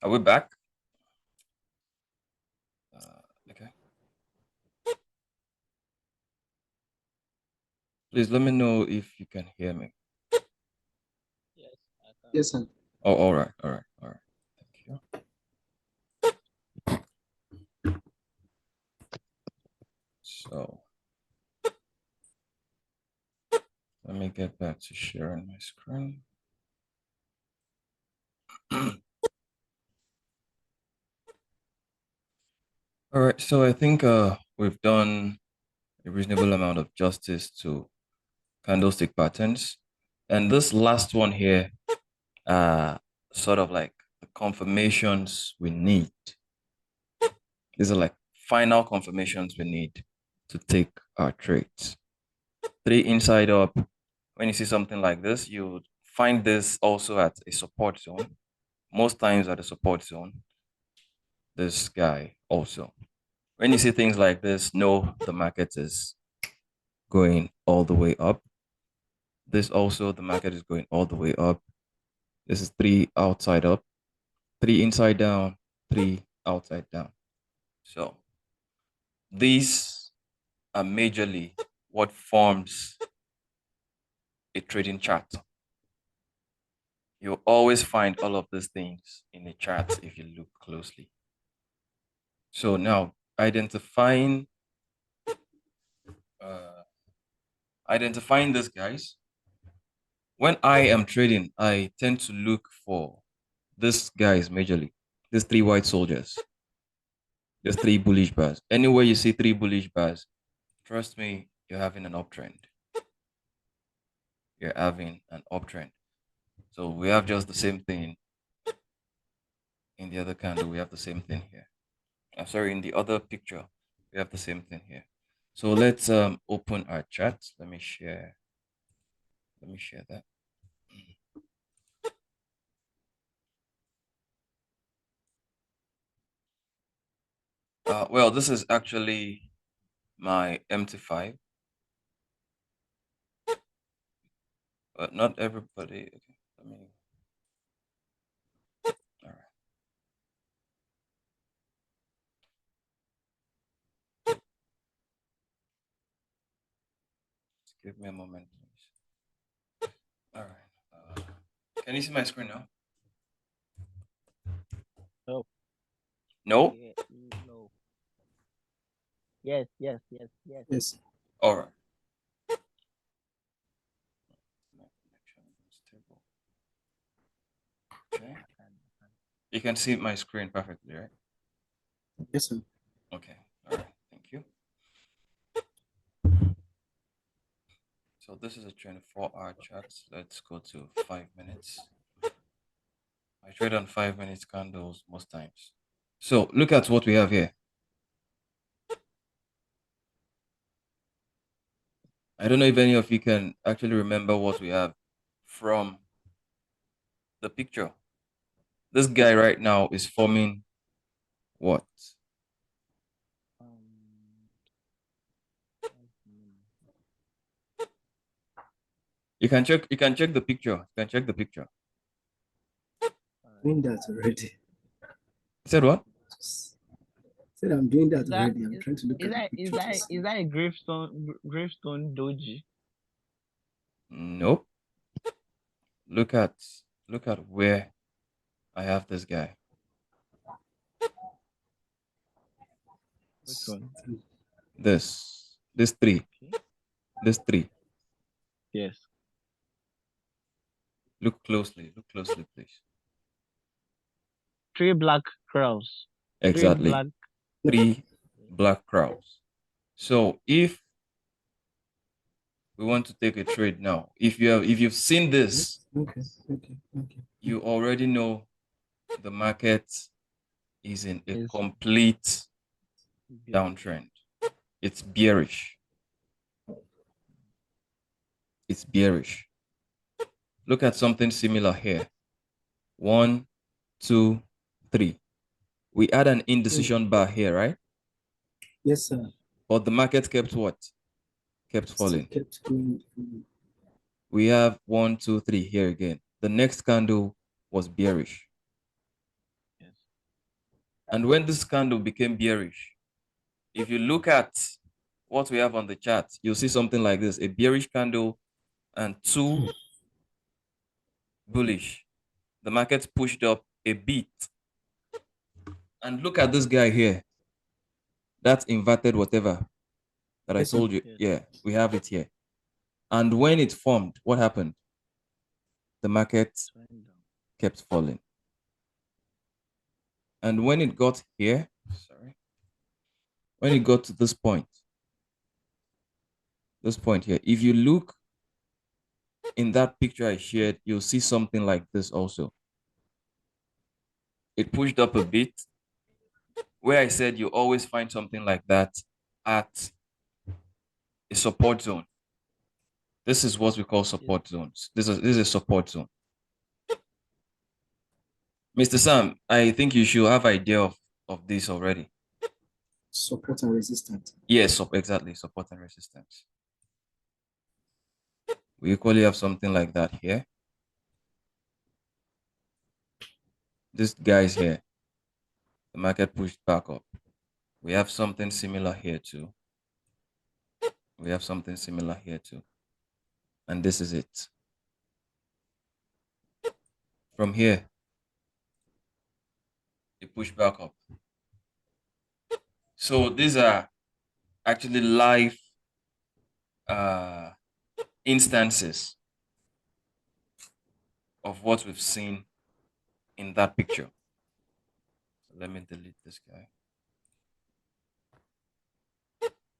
Are we back? Okay. Please let me know if you can hear me. Yes, I can. Yes, sir. Oh, all right, all right, all right. Thank you. So let me get back to sharing my screen. All right, so I think we've done a reasonable amount of justice to candlestick patterns. And this last one here, sort of like the confirmations we need. These are like final confirmations we need to take our trades. 3 inside up. When you see something like this, you find this also at a support zone. Most times at a support zone, this guy also. When you see things like this, know the market is going all the way up. This also, the market is going all the way up. This is 3 outside up, 3 inside down, 3 outside down. So these are majorly what forms a trading chart. You'll always find all of these things in a chart if you look closely. So now uh, identifying these guys. When I am trading, I tend to look for these guys majorly. These 3 white soldiers. There's 3 bullish bars. Anywhere you see 3 bullish bars, trust me, you're having an uptrend. You're having an uptrend. So we have just the same thing in the other candle. We have the same thing here. I'm sorry, in the other picture, we have the same thing here. So let's open our chat. Let me share that. Well, this is actually my MT5, but not everybody. Okay, let me. All right. Just give me a moment, please. All right. Can you see my screen now? No. No. Yeah, no. Yes, yes, yes, yes. Yes. All right. My connection is stable. Okay. You can see my screen perfectly, right? Yes, sir. Okay. All right. Thank you. So this is a 24-hour chart. Let's go to 5 minutes. I trade on 5 minutes candles most times. So look at what we have here. I don't know if any of you can actually remember what we have from the picture. This guy right now is forming what? Um, You can check. You can check the picture. You can check the picture. Doing that already. I said what? Said I'm doing that is that already. I'm trying to look is at the that is picture to that see. is that a gravestone doji? Nope. Look at look at where I have this guy. Which one? This three. Okay. This three. Yes. Look closely. Look closely, please. 3 black crows. Three Exactly. black. 3 black crowns. So if we want to take a trade now, if you've seen this, Okay. Okay. Okay. you already know the market is in a Is complete bearish. downtrend. It's bearish. It's bearish. Look at something similar here. 1, 2, 3. We had an indecision bar here, right? Yes, sir. But the market kept what? Kept Still falling. kept going. We have 1, 2, 3 here again. The next candle was bearish. Yes. And when this candle became bearish, if you look at what we have on the chart, you'll see something like this, a bearish candle and two bullish. The market pushed up a bit. And look at this guy here. That's inverted whatever that I Yes, sir. told you. Yes. Yeah, we have it here. And when it formed, what happened? The market It went down. kept falling. And when it got here, sorry, when it got to this point here, if you look in that picture I shared, you'll see something like this also. It pushed up a bit, where I said you always find something like that at a support zone. This is what we call support zones. This is a support zone. Mr. Sam, I think you should have idea of this already. Support and resistance. Yes, exactly, support and resistance. We equally have something like that here. This guy's here. The market pushed back up. We have something similar here too. We have something similar here too. And this is it. From here, it pushed back up. So these are actually live instances of what we've seen in that picture. Let me delete this guy.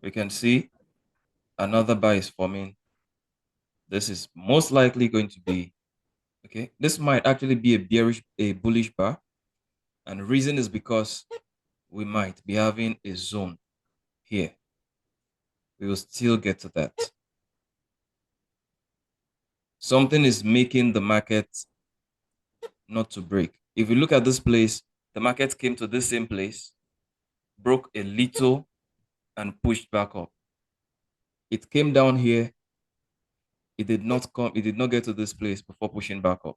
We can see another bar is forming. This is most likely going to be, okay, this might actually be a bullish bar. And the reason is because we might be having a zone here. We will still get to that. Something is making the market not to break. If you look at this place, the market came to this same place, broke a little, and pushed back up. It came down here. It did not get to this place before pushing back up.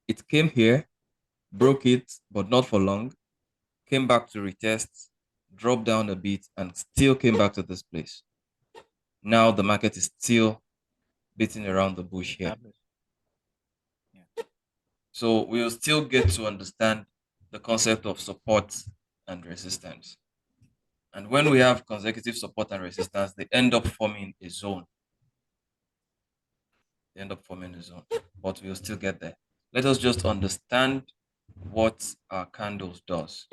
It came here, broke it, but not for long, came back to retest, dropped down a bit, and still came back to this place. Now the market is still beating around the bush here. Yeah. So we'll still get to understand the concept of support and resistance. And when we have consecutive support and resistance, they end up forming a zone. But we'll still get there. Let us just understand what our candles does.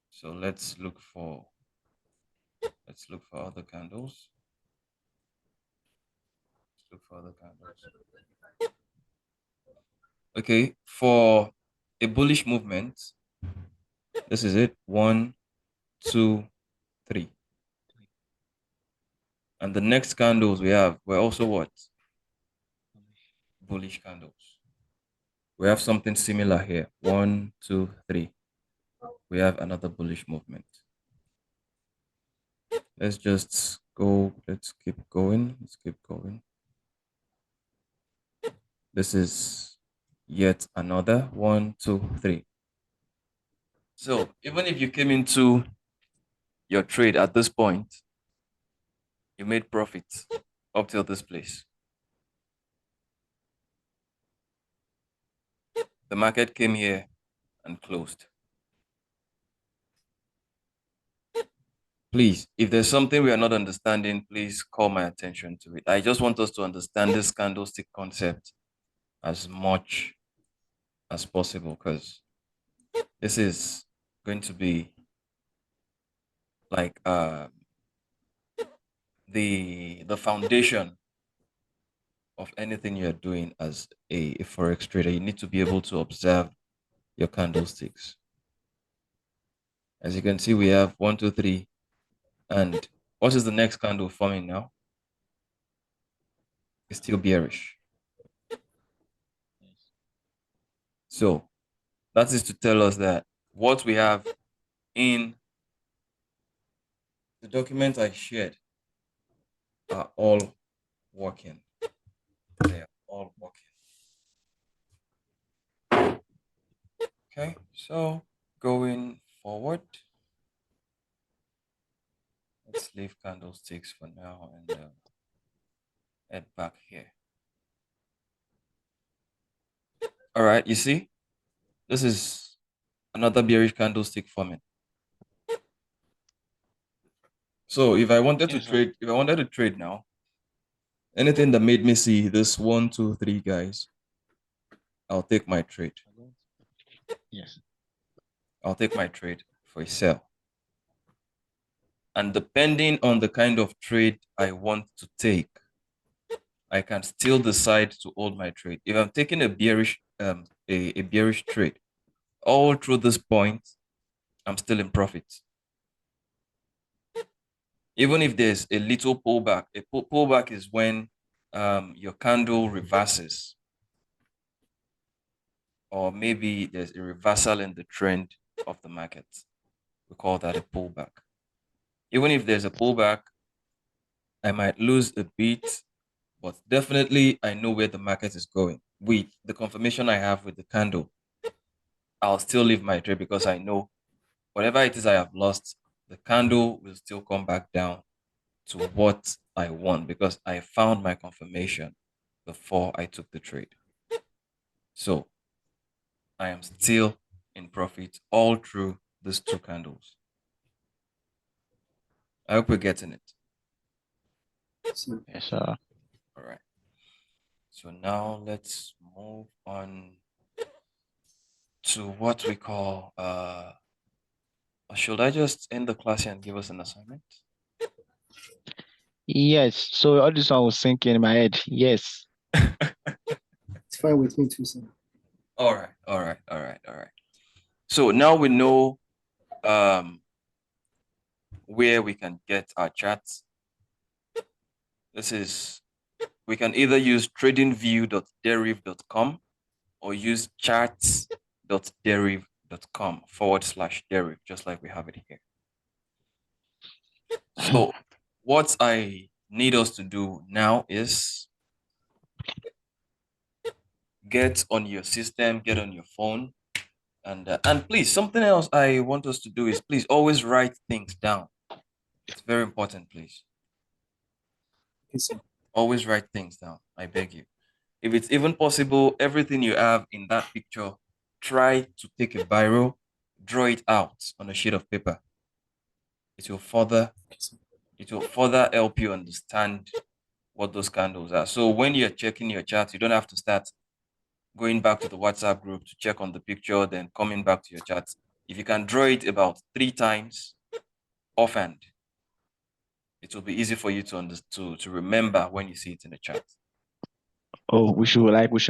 So let's look for other candles. Okay, for a bullish movement, this is it. 1, 2, 3. And the next candles we have were also what? Bullish candles. We have something similar here. 1, 2, 3. We have another bullish movement. Let's just go. Let's keep going. This is yet another 1, 2, 3. So even if you came into your trade at this point, you made profit up till this place. The market came here and closed. Please, if there's something we are not understanding, please call my attention to it. I just want us to understand this candlestick concept as much as possible, because this is going to be like the foundation of anything you're doing as a forex trader. You need to be able to observe your candlesticks. As you can see, we have 1, 2, 3. And what is the next candle forming now? It's still bearish. So that is to tell us that what we have in the document I shared are all working. They are all working. Okay, so going forward, let's leave candlesticks for now and head back here. All right, you see, this is another bearish candlestick forming. So if I wanted to trade now, anything that made me see this 1, 2, 3 guys, I'll take my trade. Yes. I'll take my trade for a sell. And depending on the kind of trade I want to take, I can still decide to hold my trade. If I'm taking a bearish a bearish trade, all through this point, I'm still in profit. Even if there's a little pullback, a pullback is when your candle reverses, or maybe there's a reversal in the trend of the market. We call that a pullback. Even if there's a pullback, I might lose a bit, but definitely I know where the market is going. With the confirmation I have with the candle, I'll still leave my trade because I know whatever it is I have lost, the candle will still come back down to what I want because I found my confirmation before I took the trade. So I am still in profit all through these two candles. I hope we're getting it. So, Yes, sir. All right. So now let's move on to what we call should I just end the class here and give us an assignment? Yes. So all this one was thinking in my head. Yes. it's fine with me too, sir. All right. So now we know where we can get our charts. We can either use tradingview.deriv.com or use charts.deriv.com/deriv, just like we have it here. So what I need us to do now is get on your system, get on your phone, and please, something else I want us to do is please always write things down. It's very important, please. Okay, sir. Always write things down. I beg you. If it's even possible, everything you have in that picture, try to take a biro, draw it out on a sheet of paper. It will further help you understand what those candles are. So when you're checking your chart, you don't have to start going back to the WhatsApp group to check on the picture, then coming back to your chart. If you can draw it about 3 times offhand, it will be easy for you to remember when you see it in the chart. Oh, we should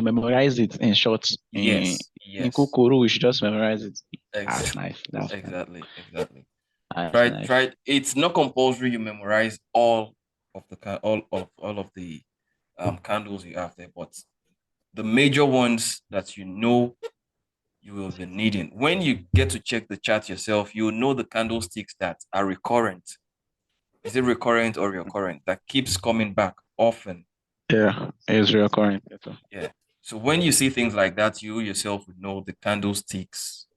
memorize it in short. In Yes. Kukuru, we should just memorize it. That's Exactly. nice. That's Exactly. That's nice. Try. It's not compulsory you memorize all of the candles you have there, but the major ones that you know you will be needing. When you get to check the chart yourself, you know the candlesticks that are recurrent. Is it recurrent or recurrent? That keeps coming back often. Yeah, it's recurring. Yeah. So when you see things like that, you yourself would know the candlesticks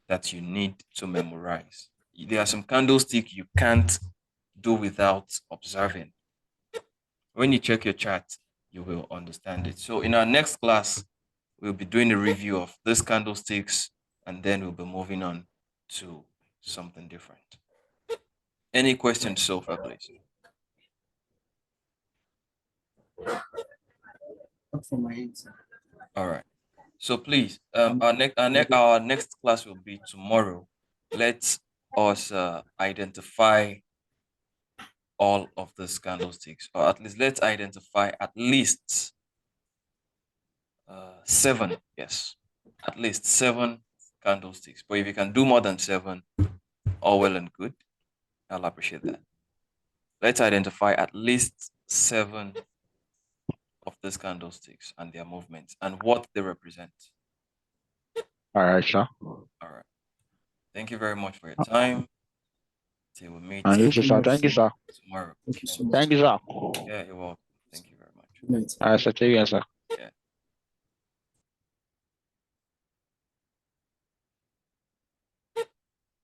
that you need to memorize. There are some candlesticks you can't do without observing. When you check your chart, you will understand it. So in our next class, we'll be doing a review of these candlesticks, and then we'll be moving on to something different. Any questions so far, please? Not from my end, sir. All right. So please, our next class will be tomorrow. Let us identify all of these candlesticks, or at least let's identify at least 7. Yes, at least 7 candlesticks. But if you can do more than 7, all well and good. I'll appreciate that. Let's identify at least 7 of these candlesticks and their movements and what they represent. All right, sure. All right. Thank you very much for your time. Till we meet Thank you, sir. Thank you, sir. tomorrow. Thank you so much. Thank you, sir. Yeah, you're welcome. Thank you very much. Good night. All right, sir. Take care, sir.